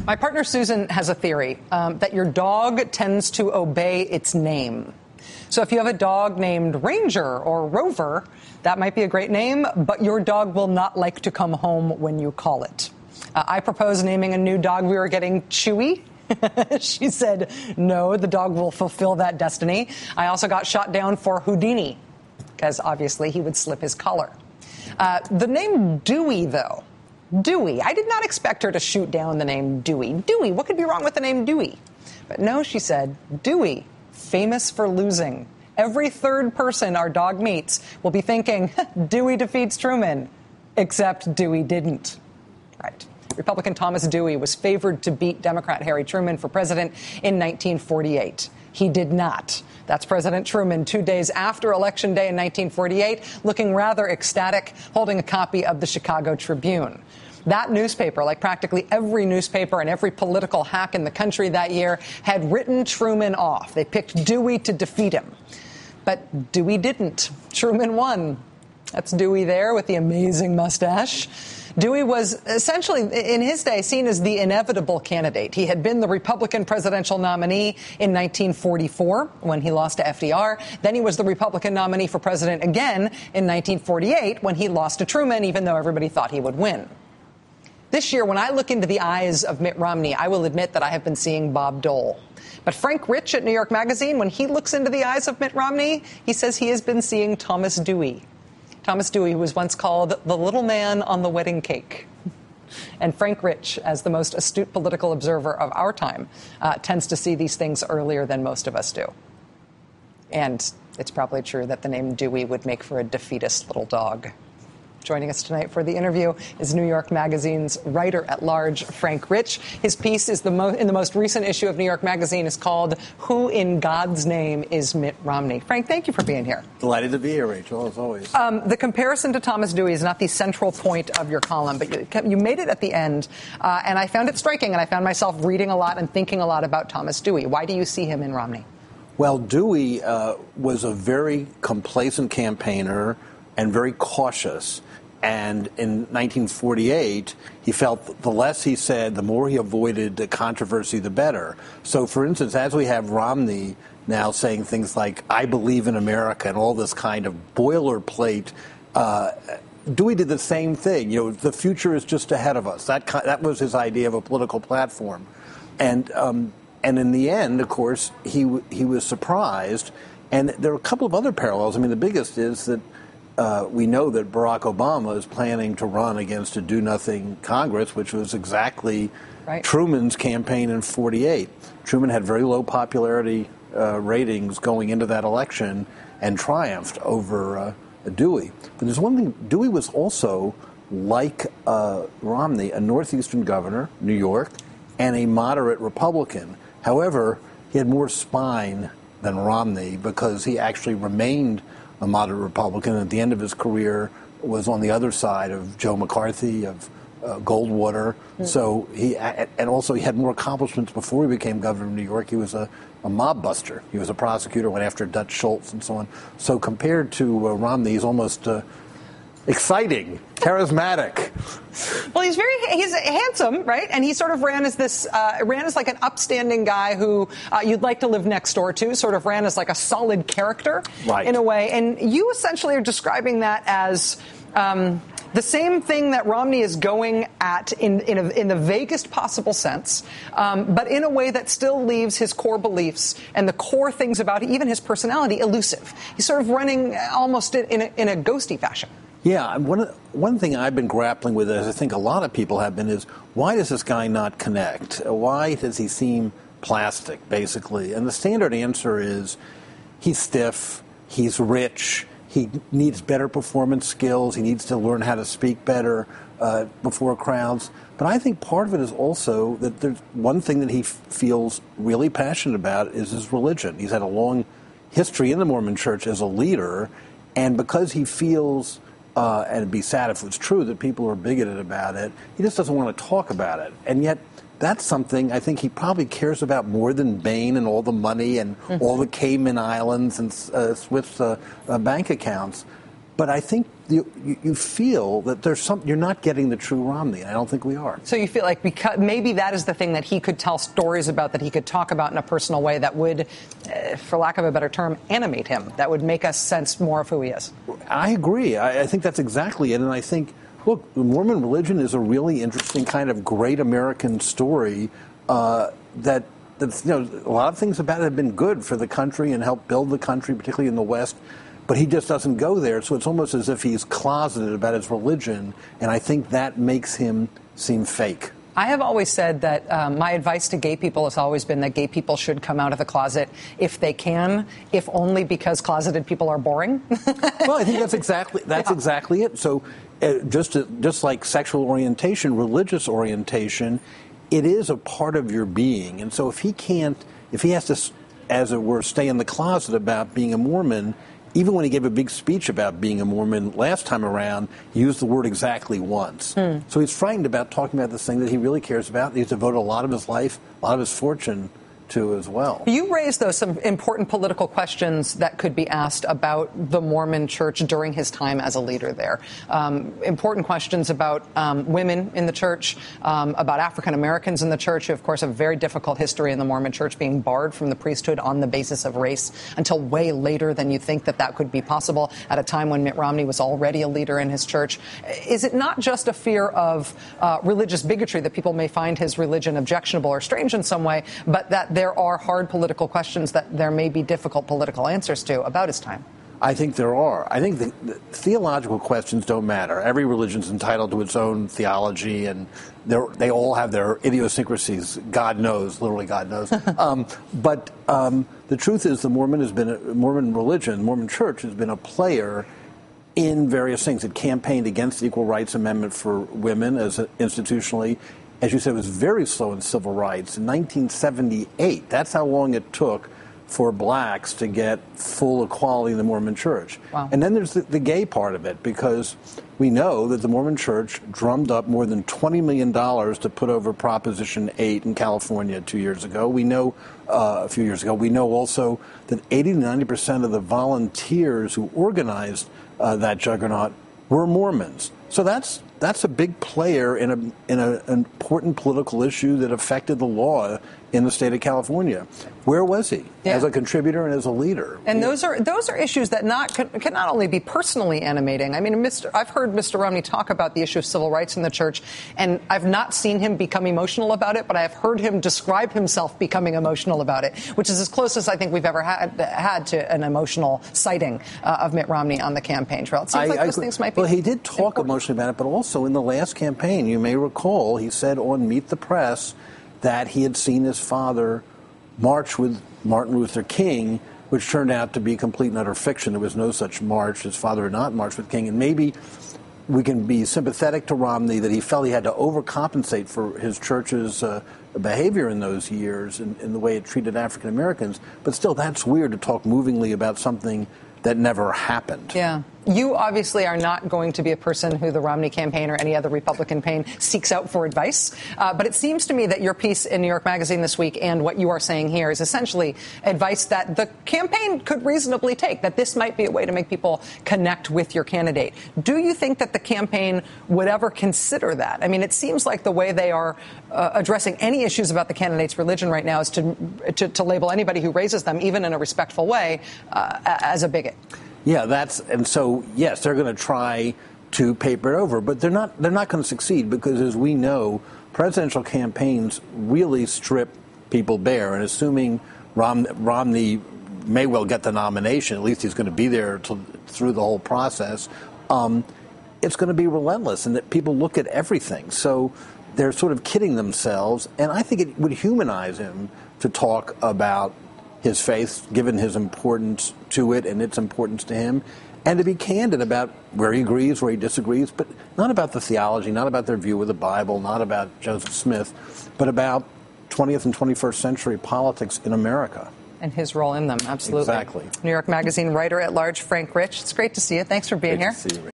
My partner Susan has a theory that your dog tends to obey its name. So if you have a dog named Ranger or Rover, that might be a great name, but your dog will not like to come home when you call it. I proposed naming a new dog we were getting Chewy. She said, no, the dog will fulfill that destiny. I also got shot down for Houdini, because obviously he would slip his collar. The name Dewey, though. Dewey. I did not expect her to shoot down the name Dewey. Dewey, what could be wrong with the name Dewey? But no, she said, Dewey, famous for losing. Every third person our dog meets will be thinking, Dewey defeats Truman, except Dewey didn't. Right. Republican Thomas Dewey was favored to beat Democrat Harry Truman for president in 1948. He did not. That's President Truman 2 days after Election Day in 1948, looking rather ecstatic, holding a copy of the Chicago Tribune. That newspaper, like practically every newspaper and every political hack in the country that year, had written Truman off. They picked Dewey to defeat him. But Dewey didn't. Truman won. That's Dewey there with the amazing mustache. Dewey was essentially, in his day, seen as the inevitable candidate. He had been the Republican presidential nominee in 1944 when he lost to FDR. Then he was the Republican nominee for president again in 1948 when he lost to Truman, even though everybody thought he would win. This year, when I look into the eyes of Mitt Romney, I will admit that I have been seeing Bob Dole. But Frank Rich at New York Magazine, when he looks into the eyes of Mitt Romney, he says he has been seeing Thomas Dewey. Thomas Dewey was once called the little man on the wedding cake. And Frank Rich, as the most astute political observer of our time, tends to see these things earlier than most of us do. And it's probably true that the name Dewey would make for a defeatist little dog. Joining us tonight for the interview is New York Magazine's writer-at-large, Frank Rich. His piece is in the most recent issue of New York Magazine is called Who in God's Name is Mitt Romney? Frank, thank you for being here. Delighted to be here, Rachel, as always. The comparison to Thomas Dewey is not the central point of your column, but you made it at the end, and I found it striking, and I found myself reading a lot and thinking a lot about Thomas Dewey. Why do you see him in Romney? Well, Dewey was a very complacent campaigner and very cautious. And in 1948, he felt the less he said, the more he avoided the controversy, the better. So, for instance, as we have Romney now saying things like, I believe in America, and all this kind of boilerplate, Dewey did the same thing. You know, the future is just ahead of us. That was his idea of a political platform. And in the end, of course, he was surprised. And there are a couple of other parallels. I mean, the biggest is that we know that Barack Obama is planning to run against a do-nothing Congress, which was exactly right. Truman's campaign in 48. Truman had very low popularity ratings going into that election and triumphed over Dewey. But there's one thing, Dewey was also, like Romney, a northeastern governor, New York, and a moderate Republican. However, he had more spine than Romney because he actually remained a moderate Republican, and at the end of his career was on the other side of Joe McCarthy, of Goldwater. Mm. So he had more accomplishments before he became governor of New York. He was a mob buster. He was a prosecutor, went after Dutch Schultz and so on. So compared to Romney, he's almost exciting, charismatic. Well, he's handsome, right? And he sort of ran as like an upstanding guy who you'd like to live next door to, sort of ran as like a solid character right. in a way. And you essentially are describing that as the same thing that Romney is going at in the vaguest possible sense, but in a way that still leaves his core beliefs and the core things about even his personality elusive. He's sort of running almost in a ghosty fashion. Yeah, one thing I've been grappling with, as I think a lot of people have been, is why does this guy not connect? Why does he seem plastic, basically? And the standard answer is he's stiff, he's rich, he needs better performance skills, he needs to learn how to speak better before crowds. But I think part of it is also that there's one thing that he feels really passionate about is his religion. He's had a long history in the Mormon Church as a leader, and because he feels and it'd be sad if it was true that people are bigoted about it, he just doesn't want to talk about it. And yet that's something I think he probably cares about more than Bain and all the money and all the Cayman Islands and Swift's bank accounts. But I think you feel that you're not getting the true Romney. I don't think we are. So you feel like because maybe that is the thing that he could tell stories about, that he could talk about in a personal way that would, for lack of a better term, animate him, that would make us sense more of who he is. I agree. I think that's exactly it. And I think, look, the Mormon religion is a really interesting kind of great American story that a lot of things about it have been good for the country and helped build the country, particularly in the West. But he just doesn't go there, so it's almost as if he's closeted about his religion, and I think that makes him seem fake. I have always said that my advice to gay people has always been that gay people should come out of the closet if they can, if only because closeted people are boring. Well, I think that's exactly it. So just like sexual orientation, religious orientation, it is a part of your being. And so if he has to, as it were, stay in the closet about being a Mormon, even when he gave a big speech about being a Mormon last time around, he used the word exactly once. So he's frightened about talking about this thing that he really cares about. He's devoted a lot of his life, a lot of his fortune to as well. You raised, though, some important political questions that could be asked about the Mormon Church during his time as a leader there. Important questions about women in the church, about African Americans in the church, who, of course, have a very difficult history in the Mormon Church, being barred from the priesthood on the basis of race until way later than you think that could be possible, at a time when Mitt Romney was already a leader in his church. Is it not just a fear of religious bigotry, that people may find his religion objectionable or strange in some way, but that there are hard political questions that there may be difficult political answers to about his time? I think there are. I think the theological questions don't matter. Every religion's entitled to its own theology, and they all have their idiosyncrasies. God knows, literally God knows. But the truth is, the Mormon religion, Mormon Church, has been a player in various things. It campaigned against the Equal Rights Amendment for women as institutionally. As you said, it was very slow in civil rights. In 1978, that's how long it took for blacks to get full equality in the Mormon Church. Wow. And then there's the gay part of it, because we know that the Mormon Church drummed up more than $20 million to put over Proposition 8 in California 2 years ago. We know, a few years ago, we know also that 80 to 90% of the volunteers who organized that juggernaut were Mormons. So that's a big player in an important political issue that affected the law in the state of California. Where was he as a contributor and as a leader? And those are issues that can not only be personally animating. I mean, I've heard Mr. Romney talk about the issue of civil rights in the church, and I've not seen him become emotional about it, but I have heard him describe himself becoming emotional about it, which is as close as I think we've ever had to an emotional citing of Mitt Romney on the campaign trail. It seems like those things might be. Well, he did talk emotionally about it, but also in the last campaign, you may recall, he said on Meet the Press that he had seen his father march with Martin Luther King, which turned out to be complete and utter fiction. There was no such march. His father had not marched with King. And maybe we can be sympathetic to Romney that he felt he had to overcompensate for his church's behavior in those years and in the way it treated African Americans. But still, that's weird to talk movingly about something that never happened. Yeah. You obviously are not going to be a person who the Romney campaign or any other Republican campaign seeks out for advice. But it seems to me that your piece in New York Magazine this week and what you are saying here is essentially advice that the campaign could reasonably take, that this might be a way to make people connect with your candidate. Do you think that the campaign would ever consider that? I mean, it seems like the way they are addressing any issues about the candidate's religion right now is to label anybody who raises them, even in a respectful way, as a bigot. Yeah, and so yes, they're going to try to paper it over, but they're not going to succeed, because as we know, presidential campaigns really strip people bare, and assuming Romney may well get the nomination, at least he's going to be there through the whole process, it's going to be relentless, and that people look at everything. So they're sort of kidding themselves, and I think it would humanize him to talk about his faith, given his importance to it and its importance to him, and to be candid about where he agrees, where he disagrees, but not about the theology, not about their view of the Bible, not about Joseph Smith, but about 20th and 21st century politics in America. And his role in them, absolutely. Exactly. New York Magazine writer at large, Frank Rich. It's great to see you. Thanks for being here. Great to see you.